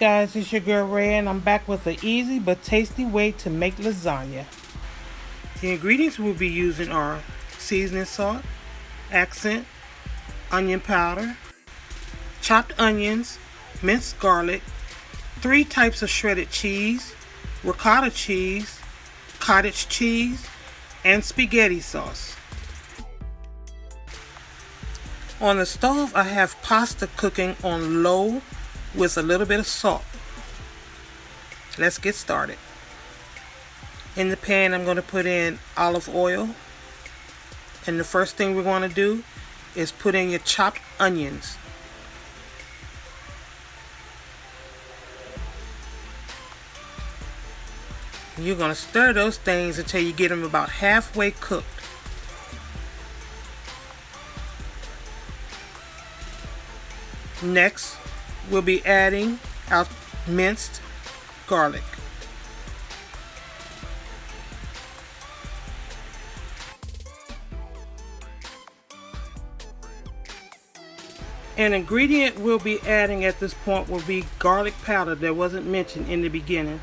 guys, it's your girl Ray and I'm back with an easy but tasty way to make lasagna. The ingredients we'll be using are seasoning salt, accent, onion powder, chopped onions, minced garlic, 3 types of shredded cheese, ricotta cheese, cottage cheese, and spaghetti sauce. On the stove I have pasta cooking on low with a little bit of salt. Let's get started. In the pan I'm going to put in olive oil, and the first thing we're going to do is put in your chopped onions. You're going to stir those things until you get them about halfway cooked. Next, we'll be adding our minced garlic. An ingredient we'll be adding at this point will be garlic powder that wasn't mentioned in the beginning.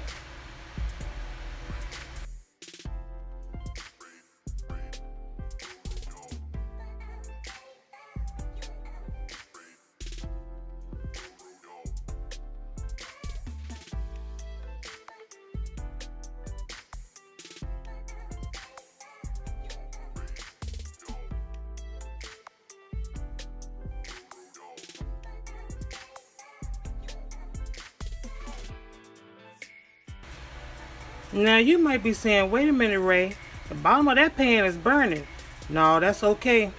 Now you might be saying, wait a minute Ray, the bottom of that pan is burning. No, that's okay.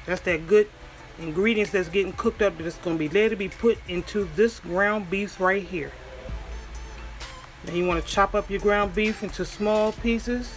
That's that good ingredients that's getting cooked up that's going to be ready to be put into this ground beef right here. Now you want to chop up your ground beef into small pieces.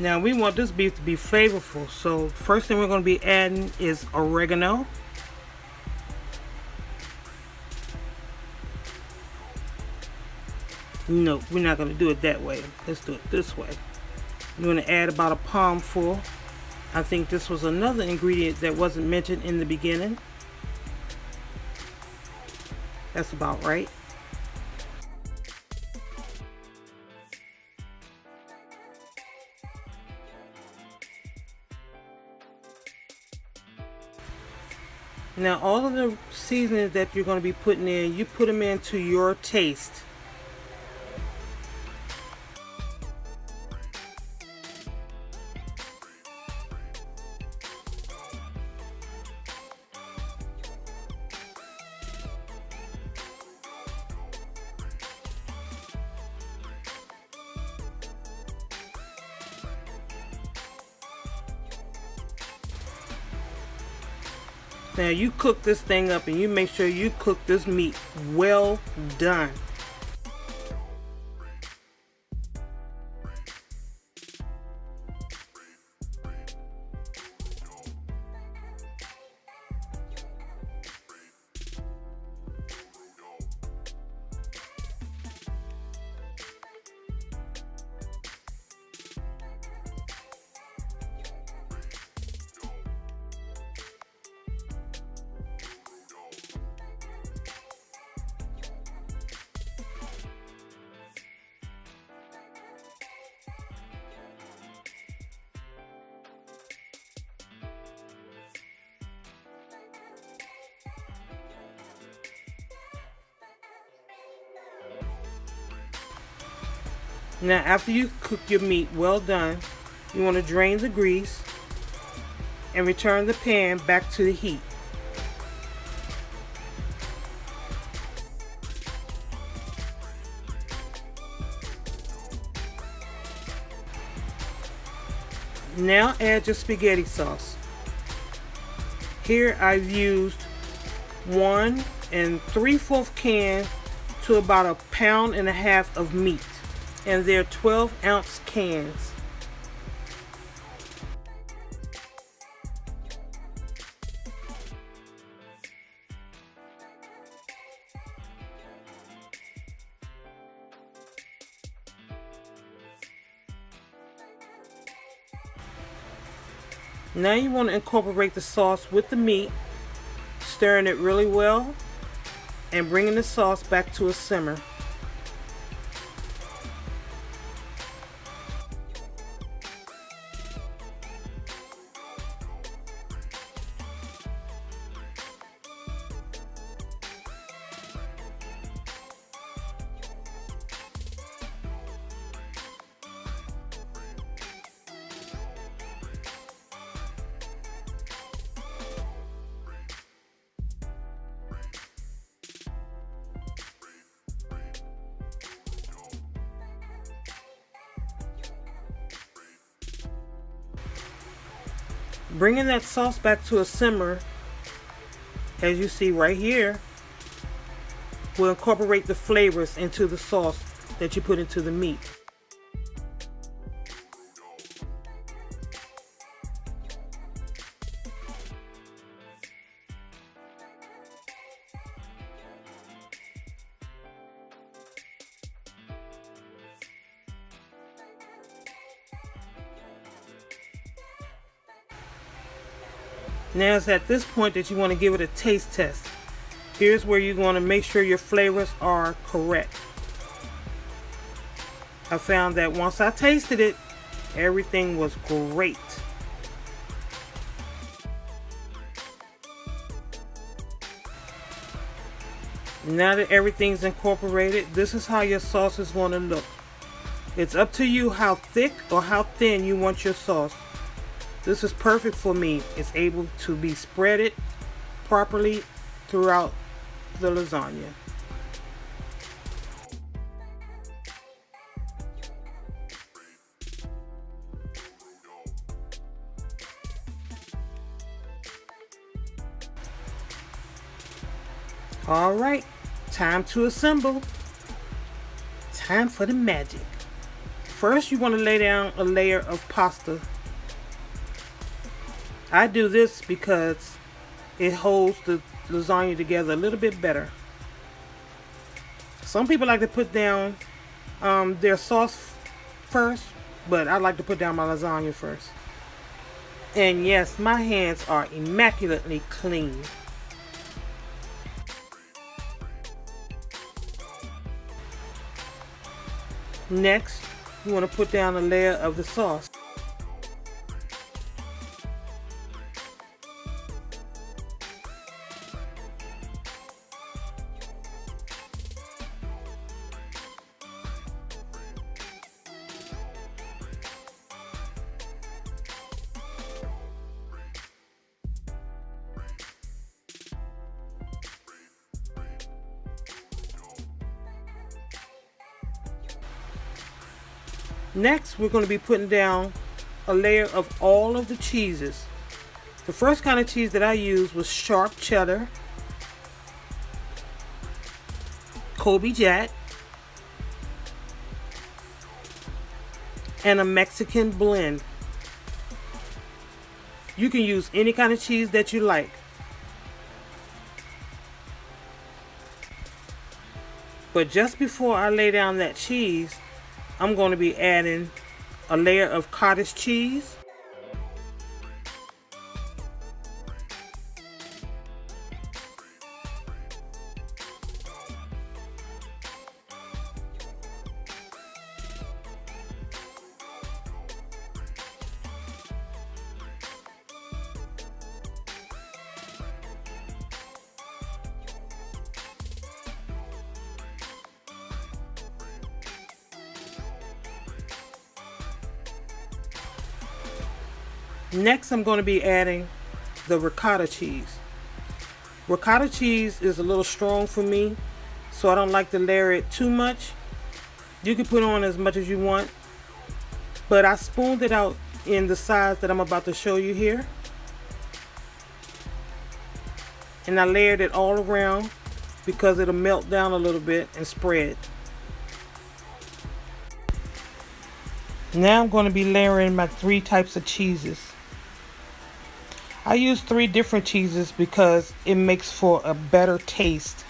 Now we want this beef to be flavorful, so first thing we're going to be adding is oregano. No, we're not going to do it that way. Let's do it this way. We're going to add about a palmful. I think this was another ingredient that wasn't mentioned in the beginning. That's about right. Now all of the seasonings that you're going to be putting in, you put them into your taste. Now you cook this thing up and you make sure you cook this meat well done. Now after you cook your meat well done, you want to drain the grease and return the pan back to the heat. Now add your spaghetti sauce. Here I've used 1 3/4 can to about 1.5 pounds of meat, and they're 12-ounce cans. Now you want to incorporate the sauce with the meat, stirring it really well and bringing the sauce back to a simmer. Bringing that sauce back to a simmer, as you see right here, will incorporate the flavors into the sauce that you put into the meat. Now it's at this point that you want to give it a taste test. Here's where you're going to make sure your flavors are correct. I found that once I tasted it, everything was great. Now that everything's incorporated, this is how your sauce is going to look. It's up to you how thick or how thin you want your sauce. This is perfect for me. It's able to be spreaded properly throughout the lasagna. All right, time to assemble. Time for the magic. First, you want to lay down a layer of pasta. I do this because it holds the lasagna together a little bit better. Some people like to put down their sauce first, but I like to put down my lasagna first. And yes, my hands are immaculately clean. Next, you want to put down a layer of the sauce. Next, we're going to be putting down a layer of all of the cheeses. The first kind of cheese that I used was sharp cheddar, Kobe Jack, and a Mexican blend. You can use any kind of cheese that you like. But just before I lay down that cheese, I'm going to be adding a layer of cottage cheese, Next, I'm going to be adding the ricotta cheese. Ricotta cheese is a little strong for me, so I don't like to layer it too much. You can put on as much as you want, but I spooned it out in the size that I'm about to show you here. And I layered it all around because it'll melt down a little bit and spread. Now I'm going to be layering my 3 types of cheeses. I use 3 different cheeses because it makes for a better taste.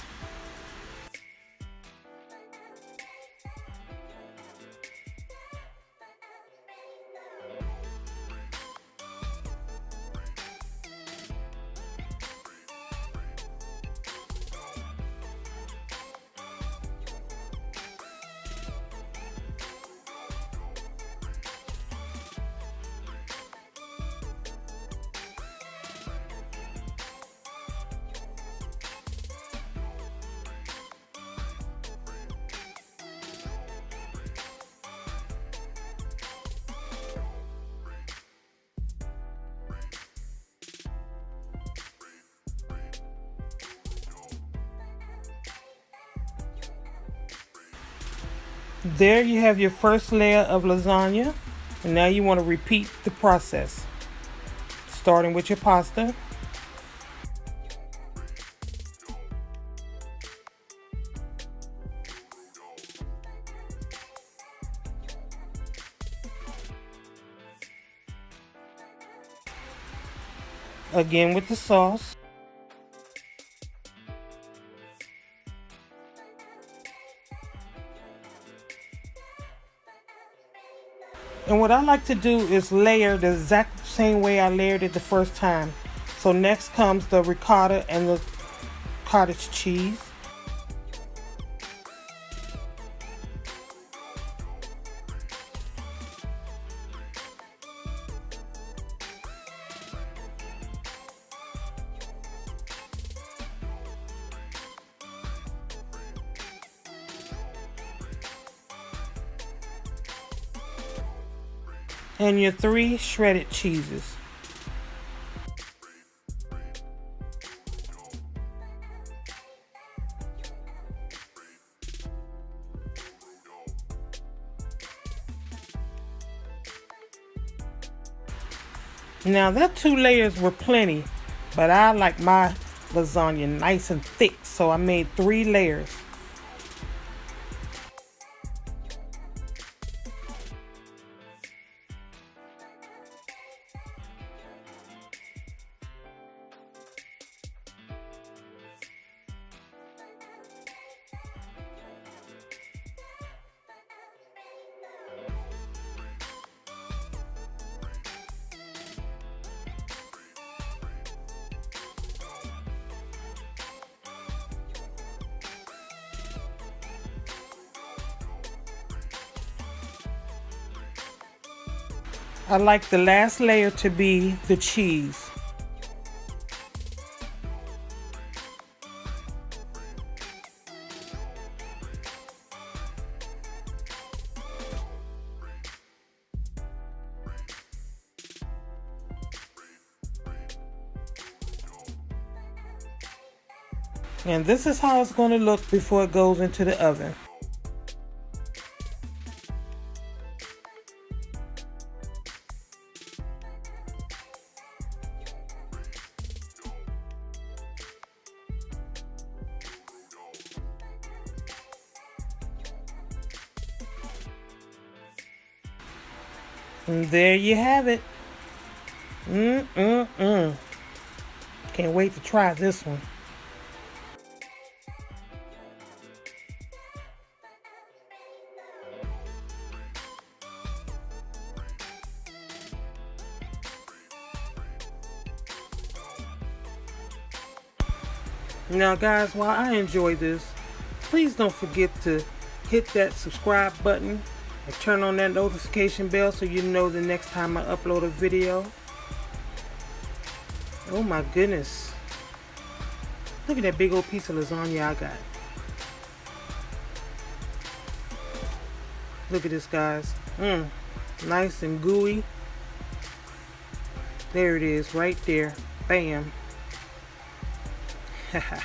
There you have your first layer of lasagna, and now you want to repeat the process, starting with your pasta. Again with the sauce. And what I like to do is layer the exact same way I layered it the first time. So next comes the ricotta and the cottage cheese. And your 3 shredded cheeses. Now that 2 layers were plenty, but I like my lasagna nice and thick, so I made 3 layers. I like the last layer to be the cheese. And this is how it's going to look before it goes into the oven. And there you have it. Can't wait to try this one. Now guys, while I enjoy this, please don't forget to hit that subscribe button and turn on that notification bell so you know the next time I upload a video. Oh my goodness. Look at that big old piece of lasagna I got. Look at this, guys. Nice and gooey. There it is, right there. Bam. Haha.